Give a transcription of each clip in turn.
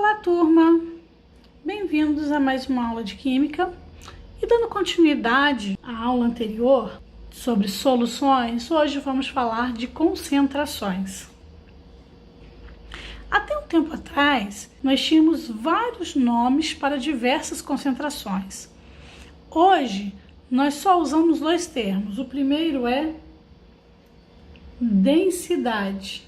Olá, turma! Bem-vindos a mais uma aula de Química. E dando continuidade à aula anterior sobre soluções, hoje vamos falar de concentrações. Até um tempo atrás, nós tínhamos vários nomes para diversas concentrações. Hoje, nós só usamos dois termos. O primeiro é densidade.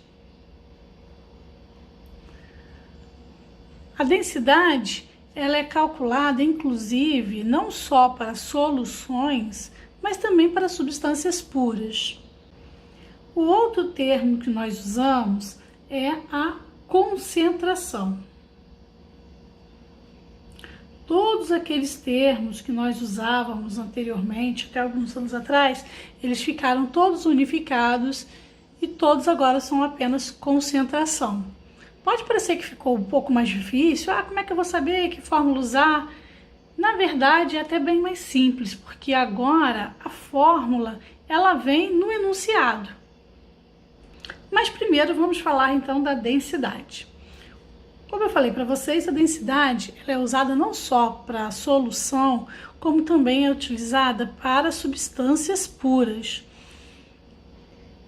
A densidade, ela é calculada, inclusive, não só para soluções, mas também para substâncias puras. O outro termo que nós usamos é a concentração. Todos aqueles termos que nós usávamos anteriormente, até alguns anos atrás, eles ficaram todos unificados e todos agora são apenas concentração. Pode parecer que ficou um pouco mais difícil. Como é que eu vou saber que fórmula usar? Na verdade, é até bem mais simples, porque agora a fórmula ela vem no enunciado. Mas primeiro vamos falar então da densidade. Como eu falei para vocês, a densidade ela é usada não só para solução, como também é utilizada para substâncias puras.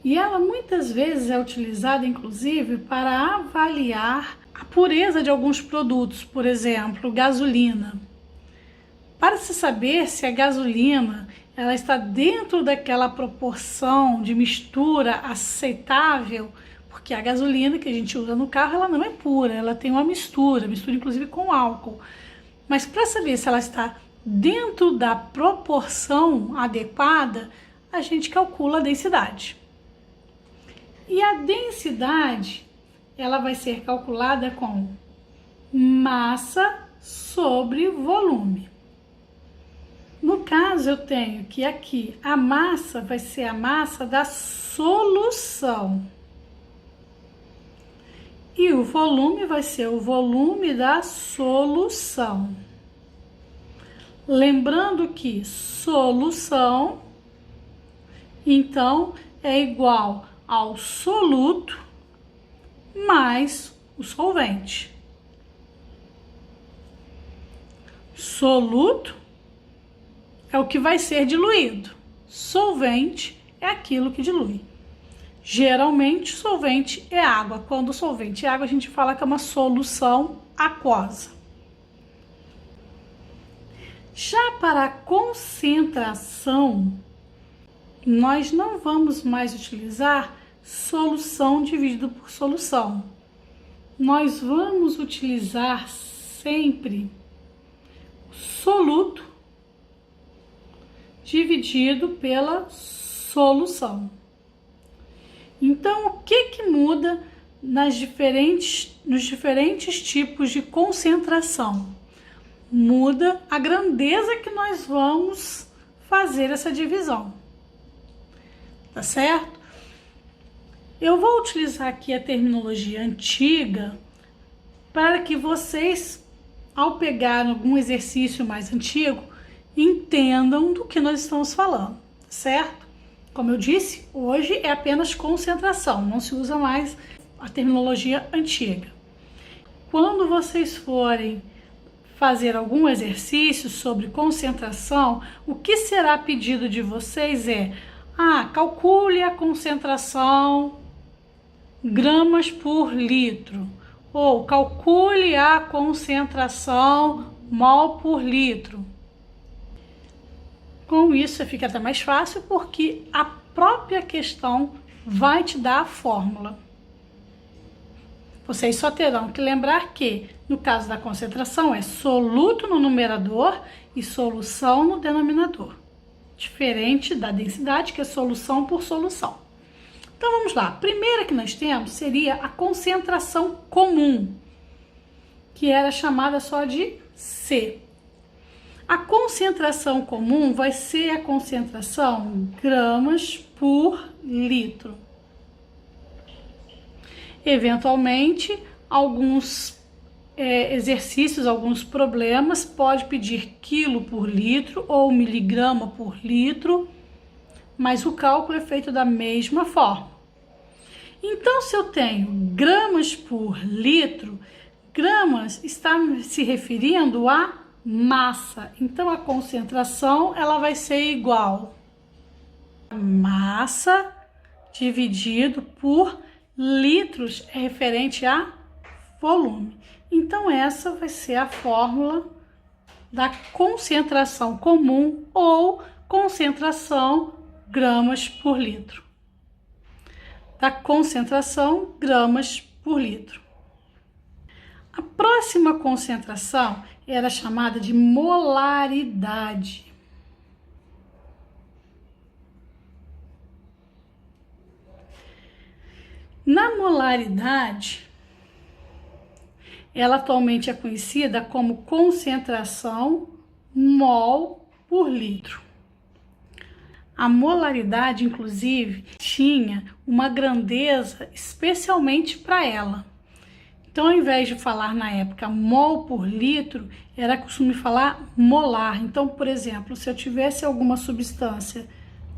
E ela muitas vezes é utilizada, inclusive, para avaliar a pureza de alguns produtos, por exemplo, gasolina. Para se saber se a gasolina ela está dentro daquela proporção de mistura aceitável, porque a gasolina que a gente usa no carro ela não é pura, ela tem uma mistura inclusive com álcool. Mas para saber se ela está dentro da proporção adequada, a gente calcula a densidade. E a densidade, ela vai ser calculada com massa sobre volume. No caso, eu tenho que aqui a massa vai ser a massa da solução. E o volume vai ser o volume da solução. Lembrando que solução, então, é igual ao soluto mais o solvente. Soluto é o que vai ser diluído. Solvente é aquilo que dilui. Geralmente, solvente é água. Quando o solvente é água, a gente fala que é uma solução aquosa. Já para a concentração, nós não vamos mais utilizar solução dividido por solução. Nós vamos utilizar sempre soluto dividido pela solução. Então, o que muda nos diferentes tipos de concentração? Muda a grandeza que nós vamos fazer essa divisão. Tá certo? Eu vou utilizar aqui a terminologia antiga para que vocês, ao pegar algum exercício mais antigo, entendam do que nós estamos falando, certo? Como eu disse, hoje é apenas concentração, não se usa mais a terminologia antiga. Quando vocês forem fazer algum exercício sobre concentração, o que será pedido de vocês é calcule a concentração gramas por litro, ou calcule a concentração mol por litro. Com isso fica até mais fácil, porque a própria questão vai te dar a fórmula. Vocês só terão que lembrar que, no caso da concentração, é soluto no numerador e solução no denominador. Diferente da densidade, que é solução por solução. Então vamos lá. A primeira que nós temos seria a concentração comum, que era chamada só de C. A concentração comum vai ser a concentração gramas por litro. Eventualmente, alguns exercícios, alguns problemas, pode pedir quilo por litro ou miligrama por litro, mas o cálculo é feito da mesma forma. Então, se eu tenho gramas por litro, Gramas está se referindo à massa. Então, a concentração ela vai ser igual a massa dividido por litros é referente a volume. Então, essa vai ser a fórmula da concentração comum ou concentração gramas por litro. Da concentração gramas por litro. A próxima concentração era chamada de molaridade. Na molaridade, ela atualmente é conhecida como concentração mol por litro. A molaridade, inclusive, tinha uma grandeza especialmente para ela. Então, ao invés de falar na época mol por litro, era costume falar molar. Então, por exemplo, se eu tivesse alguma substância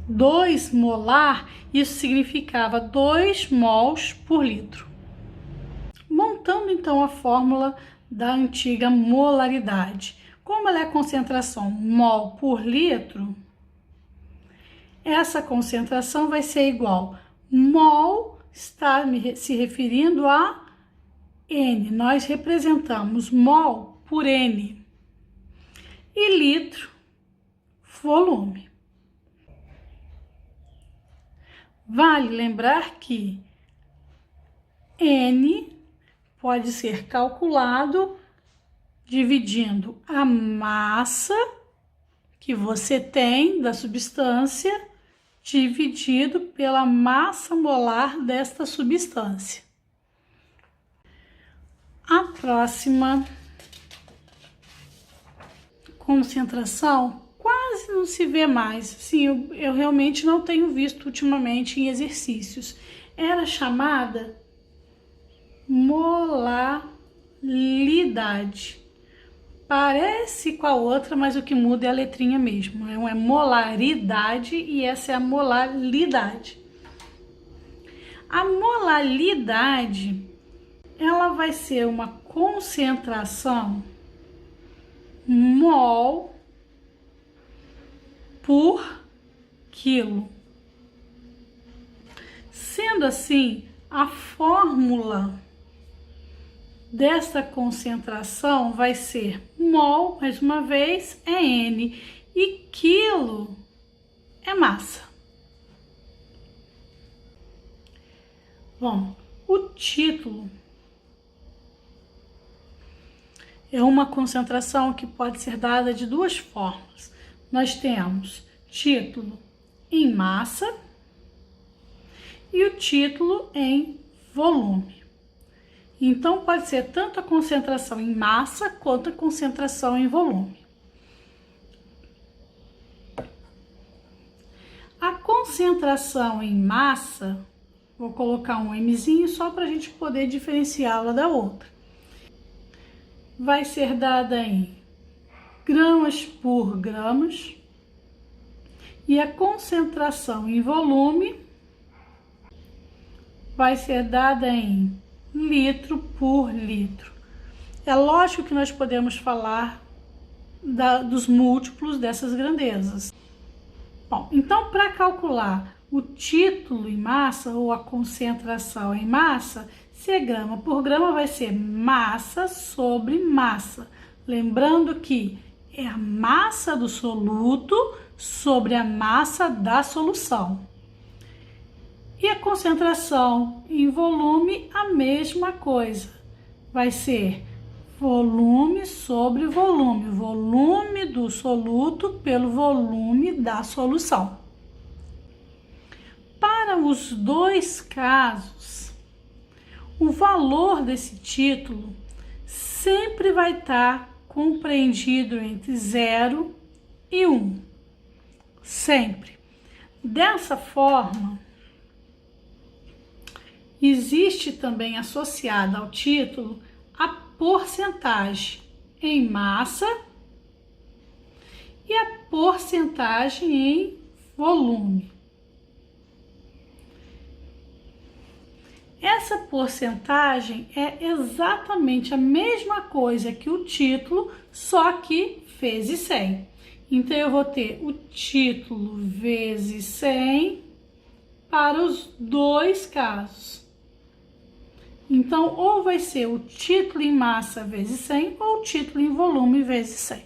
2 molar, isso significava 2 mols por litro. Montando então a fórmula da antiga molaridade. Como ela é a concentração mol por litro, essa concentração vai ser igual. Mol está se referindo a N. Nós representamos mol por N. E litro, volume. Vale lembrar que N pode ser calculado dividindo a massa que você tem da substância dividido pela massa molar desta substância. A próxima concentração quase não se vê mais. Sim, eu realmente não tenho visto ultimamente em exercícios. Era chamada molaridade. Parece com a outra, mas o que muda é a letrinha mesmo. Uma é molaridade e essa é a molaridade. A molaridade, ela vai ser uma concentração mol por quilo. Sendo assim, a fórmula dessa concentração vai ser mol, mais uma vez, é N, e quilo é massa. Bom, o título é uma concentração que pode ser dada de duas formas. Nós temos título em massa e o título em volume. Então, pode ser tanto a concentração em massa quanto a concentração em volume. A concentração em massa, vou colocar um Mzinho só para a gente poder diferenciá-la da outra. Vai ser dada em gramas por gramas. E a concentração em volume vai ser dada em litro por litro. É lógico que nós podemos falar dos múltiplos dessas grandezas. Bom, então, para calcular o título em massa ou a concentração em massa, se é grama por grama, vai ser massa sobre massa. Lembrando que é a massa do soluto sobre a massa da solução. E a concentração em volume, a mesma coisa. Vai ser volume sobre volume. Volume do soluto pelo volume da solução. Para os dois casos, o valor desse título sempre vai estar compreendido entre 0 e 1. Sempre. Dessa forma, existe também associada ao título a porcentagem em massa e a porcentagem em volume. Essa porcentagem é exatamente a mesma coisa que o título, só que vezes 100. Então, eu vou ter o título vezes 100 para os dois casos. Então, ou vai ser o título em massa vezes 100 ou o título em volume vezes 100.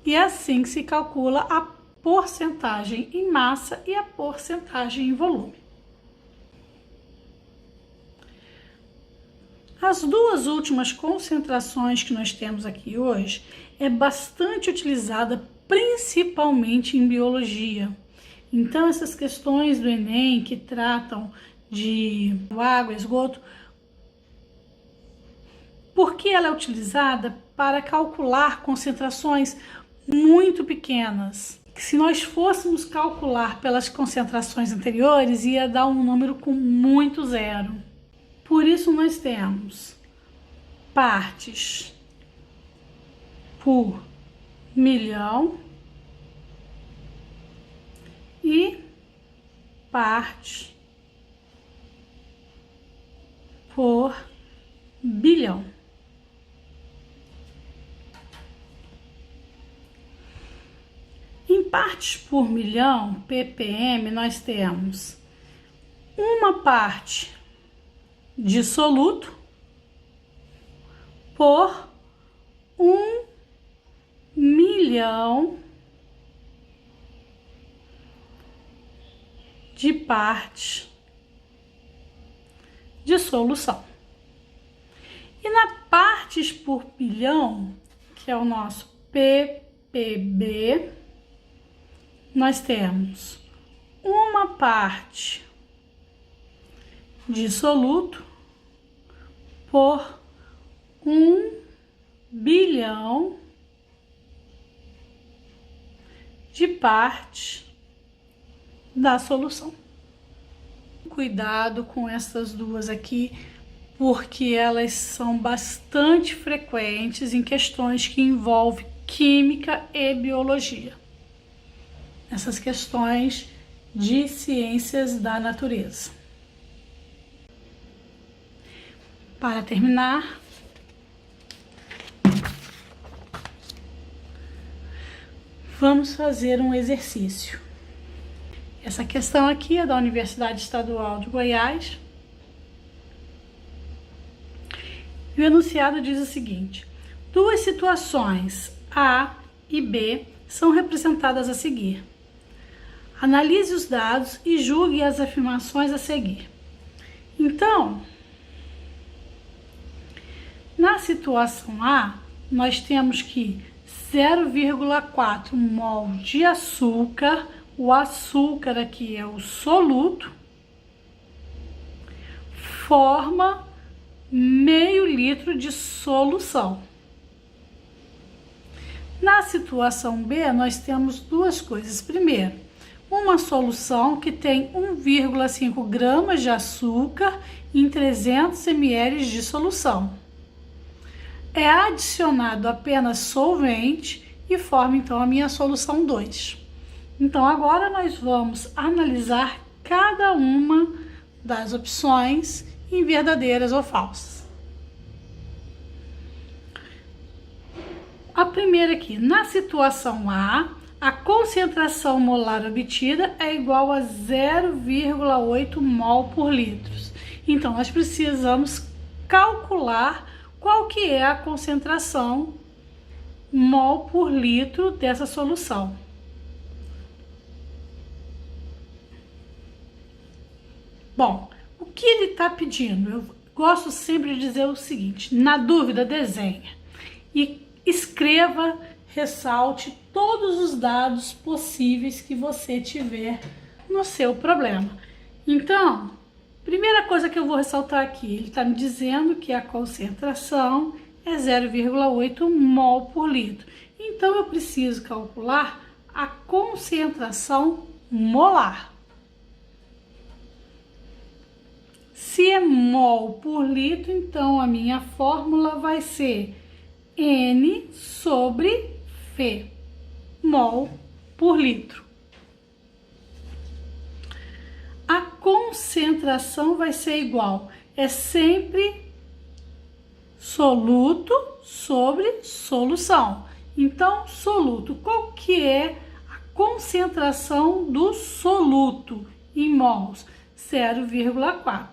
E é assim que se calcula a porcentagem em massa e a porcentagem em volume. As duas últimas concentrações que nós temos aqui hoje é bastante utilizada principalmente em biologia. Então, essas questões do Enem que tratam de água, esgoto, porque ela é utilizada para calcular concentrações muito pequenas. Se nós fôssemos calcular pelas concentrações anteriores, ia dar um número com muito zero. Por isso, nós temos partes por milhão e partes por bilhão. Em partes por milhão, ppm, nós temos uma parte de soluto por 1 milhão de partes de solução. E na partes por bilhão, que é o nosso ppb, nós temos uma parte de soluto por 1 bilhão de partes da solução. Cuidado com essas duas aqui, porque elas são bastante frequentes em questões que envolvem química e biologia. Essas questões de ciências da natureza. Para terminar, vamos fazer um exercício. Essa questão aqui é da Universidade Estadual de Goiás. E o enunciado diz o seguinte: duas situações A e B são representadas a seguir. Analise os dados e julgue as afirmações a seguir. Então, na situação A, nós temos que 0,4 mol de açúcar, o açúcar aqui é o soluto, forma meio litro de solução. Na situação B, nós temos duas coisas. Primeiro, uma solução que tem 1,5 gramas de açúcar em 300 ml de solução. É adicionado apenas solvente e forma então a minha solução 2. Então agora nós vamos analisar cada uma das opções em verdadeiras ou falsas. A primeira aqui, na situação A, a concentração molar obtida é igual a 0,8 mol por litro. Então nós precisamos calcular qual que é a concentração mol por litro dessa solução. Bom, o que ele está pedindo? Eu gosto sempre de dizer o seguinte: na dúvida, desenha e escreva, ressalte todos os dados possíveis que você tiver no seu problema. Então, primeira coisa que eu vou ressaltar aqui, ele está me dizendo que a concentração é 0,8 mol por litro. Então, eu preciso calcular a concentração molar. Se é mol por litro, então a minha fórmula vai ser N sobre V, mol por litro. a concentração vai ser igual. É sempre soluto sobre solução. Então, soluto, qual que é a concentração do soluto em mols? 0,4.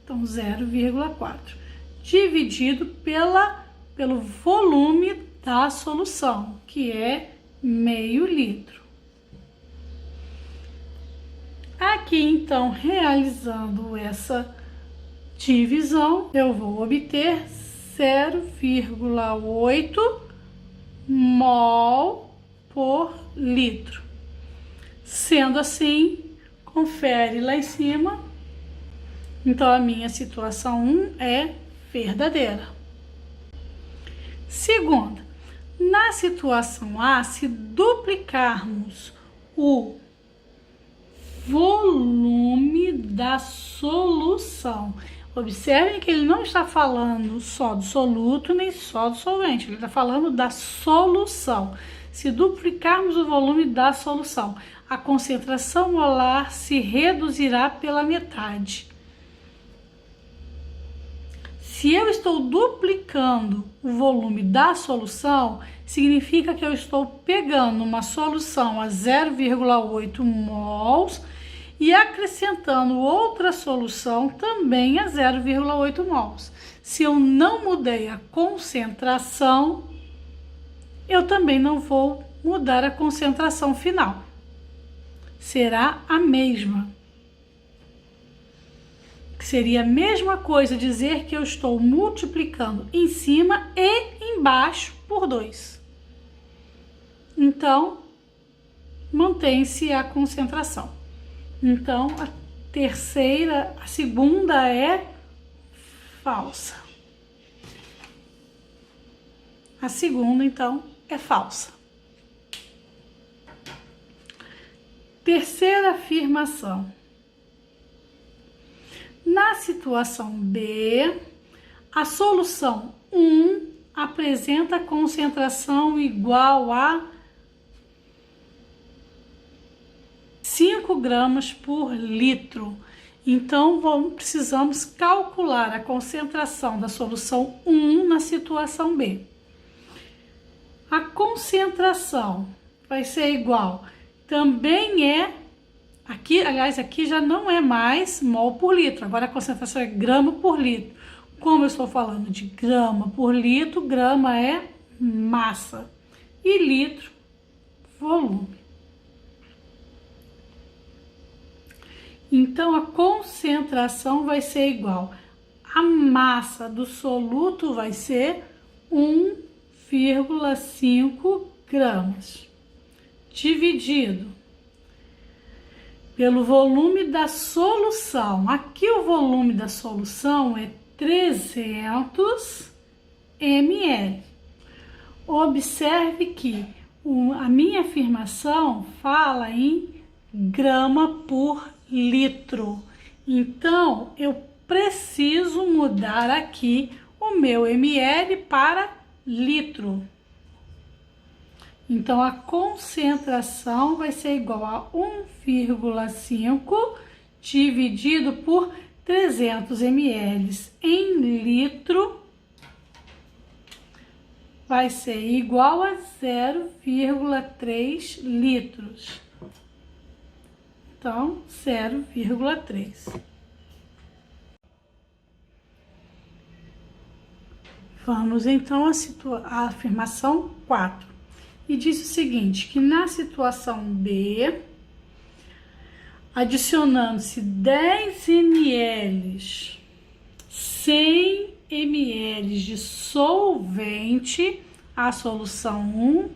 Então, 0,4 dividido pelo volume da solução, que é meio litro. Aqui, então, realizando essa divisão, eu vou obter 0,8 mol por litro. Sendo assim, confere lá em cima. Então, a minha situação 1 é verdadeira. Segunda, na situação A, se duplicarmos o volume da solução, observem que ele não está falando só do soluto nem só do solvente, ele está falando da solução. Se duplicarmos o volume da solução, a concentração molar se reduzirá pela metade. Se eu estou duplicando o volume da solução, significa que eu estou pegando uma solução a 0,8 mols e acrescentando outra solução também a 0,8 mols. Se eu não mudei a concentração, eu também não vou mudar a concentração final. Será a mesma. Seria a mesma coisa dizer que eu estou multiplicando em cima e embaixo por 2. Então, mantém-se a concentração. Então, a segunda é falsa. A segunda, então, é falsa. Terceira afirmação. Na situação B, a solução 1 apresenta concentração igual a 5 gramas por litro. Então, precisamos calcular a concentração da solução 1 na situação B. A concentração vai ser igual, também é, aqui, aliás, aqui já não é mais mol por litro, agora a concentração é grama por litro. Como eu estou falando de grama por litro, grama é massa e litro, volume. Então, a concentração vai ser igual, a massa do soluto vai ser 1,5 gramas, dividido pelo volume da solução. Aqui o volume da solução é 300 ml. Observe que a minha afirmação fala em grama por litro. Então, eu preciso mudar aqui o meu ml para litro. Então, a concentração vai ser igual a 1,5 dividido por 300 ml em litro, vai ser igual a 0,3 litros. Então, 0,3. Vamos então à afirmação 4. E diz o seguinte, que na situação B, adicionando-se 10 ml, 100 ml de solvente à solução 1,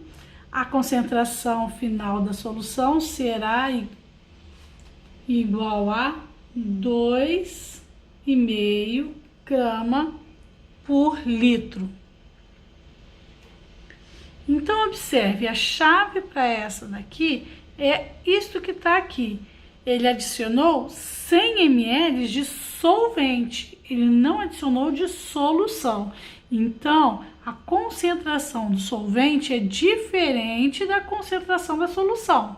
a concentração final da solução será igual a 2,5 grama por litro. Então, observe, a chave para essa daqui é isto que está aqui. Ele adicionou 100 ml de solvente, ele não adicionou de solução. Então, a concentração do solvente é diferente da concentração da solução.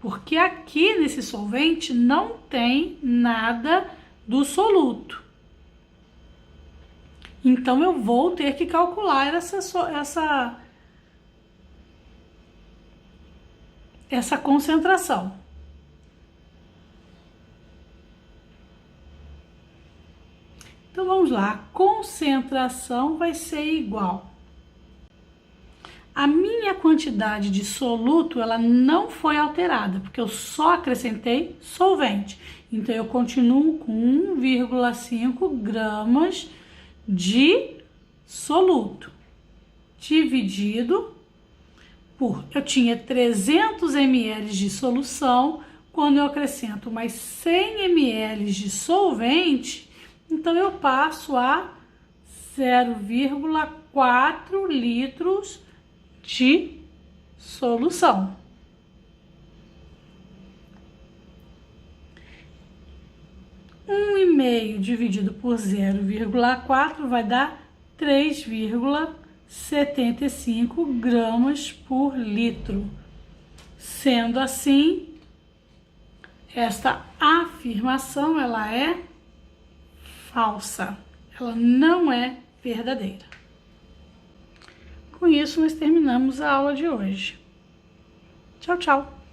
porque aqui nesse solvente não tem nada do soluto. Então, eu vou ter que calcular essa concentração. Então, vamos lá. A concentração vai ser igual. A minha quantidade de soluto, ela não foi alterada, porque eu só acrescentei solvente. Então, eu continuo com 1,5 gramas de soluto, dividido por... Eu tinha 300 ml de solução, quando eu acrescento mais 100 ml de solvente, então eu passo a 0,4 litros de solução. Um e meio dividido por 0,4 vai dar 3,75 gramas por litro. Sendo assim, esta afirmação ela é falsa, ela não é verdadeira. Com isso, nós terminamos a aula de hoje. Tchau, tchau!